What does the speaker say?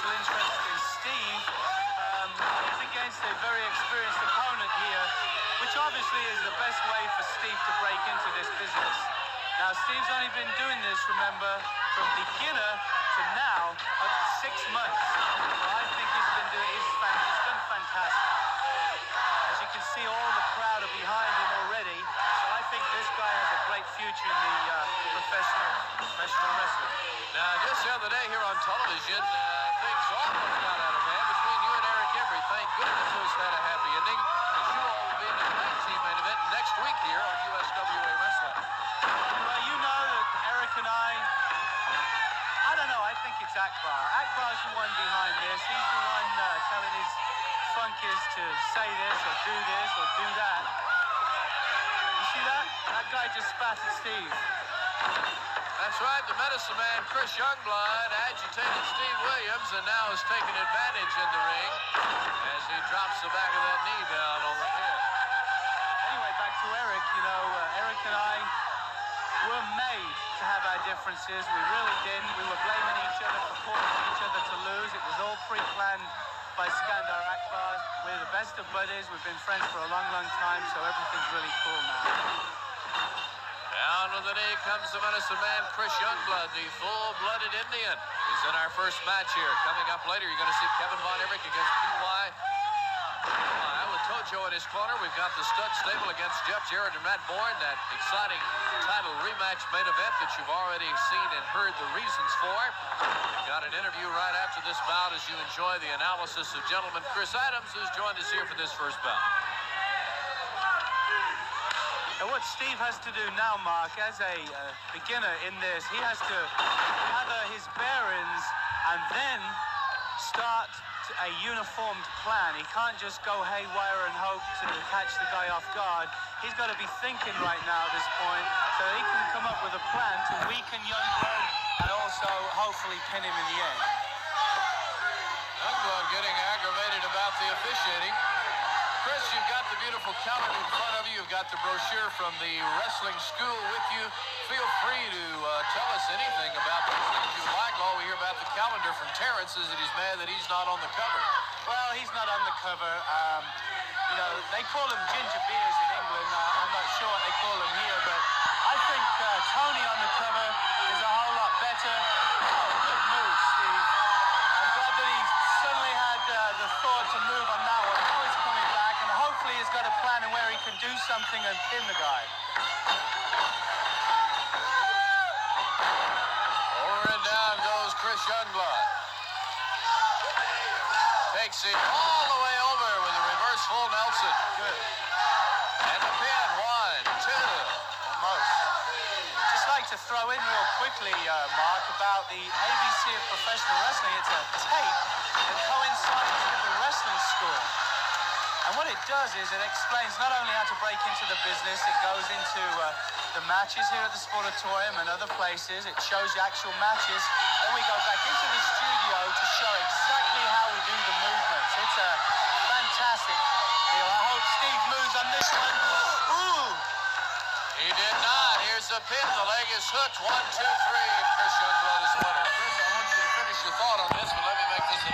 special interest in Steve. He's against a very experienced opponent here, which obviously is the best way for Steve to break into this business. Now, Steve's only been doing this, remember, from beginner to now, 6 months. So I think he's done fantastic. As you can see, all the crowd are behind him already. So I think this guy has a great future in the professional wrestling. Now, just the other day here on television, things almost got out of hand between you and Eric Embry. Thank goodness those had a happy ending. You all will be in the tag team main event next week here on USWA Wrestling. Well, you know that Eric and I don't know, I think it's Akbar. Akbar's the one behind this. He's the one telling his funkers to say this or do that. You see that? That guy just spat at Steve. That's right, the medicine man, Chris Youngblood, agitated Steve Williams and now has taken advantage in the ring as he drops the back of that knee down on the head. Anyway, back to Eric. You know, Eric and I were made to have our differences. We really didn't. We were blaming each other for causing each other to lose. It was all pre-planned by Skandar Akbar. We're the best of buddies. We've been friends for a long, long time, so everything's really cool now. Down to the knee comes the medicine man, Chris Youngblood, the full-blooded Indian. He's in our first match here. Coming up later, you're going to see Kevin Von Erich against P.Y. With Tojo in his corner, we've got the stud stable against Jeff Jarrett and Matt Bourne. That exciting title rematch main event that you've already seen and heard the reasons for. Got an interview right after this bout as you enjoy the analysis of gentleman Chris Adams, who's joined us here for this first bout. And what Steve has to do now, Mark, as a beginner in this, he has to gather his bearings and then start a uniformed plan. He can't just go haywire and hope to catch the guy off guard. He's got to be thinking right now at this point so he can come up with a plan to weaken Youngblood and also hopefully pin him in the end. Youngblood getting aggravated about the officiating. Chris, you've got the beautiful calendar in front of you. You've got the brochure from the wrestling school with you. Feel free to tell us anything about those things you like. All we hear about the calendar from Terrence is that he's mad that he's not on the cover. Well, he's not on the cover. You know, they call them ginger beers in England. I'm not sure what they call them here, but I think Tony on the cover is a whole lot better. Oh, good move, Steve. I'm glad that he suddenly had the thought to move on that one. Now he's coming back, and hopefully he's got a plan in where he can do something and pin the guy. Over and down goes Chris Youngblood. Takes him all the way over with a reverse full Nelson. Good. And the pin, 1, 2. Almost. Just like to throw in real quickly, Mark, about the ABC of professional wrestling. It's a tape that coincides with the wrestling school. And what it does is it explains not only how to break into the business, it goes into the matches here at the Sportatorium and other places. It shows you actual matches. Then we go back into the studio to show exactly how we do the movements. It's a fantastic deal. I hope Steve moves on this one. Ooh! He did not. Here's the pin. The leg is hooked. 1, 2, 3. Chris Youngblood is the winner. Chris, I want you to finish your thought on this, but let me make this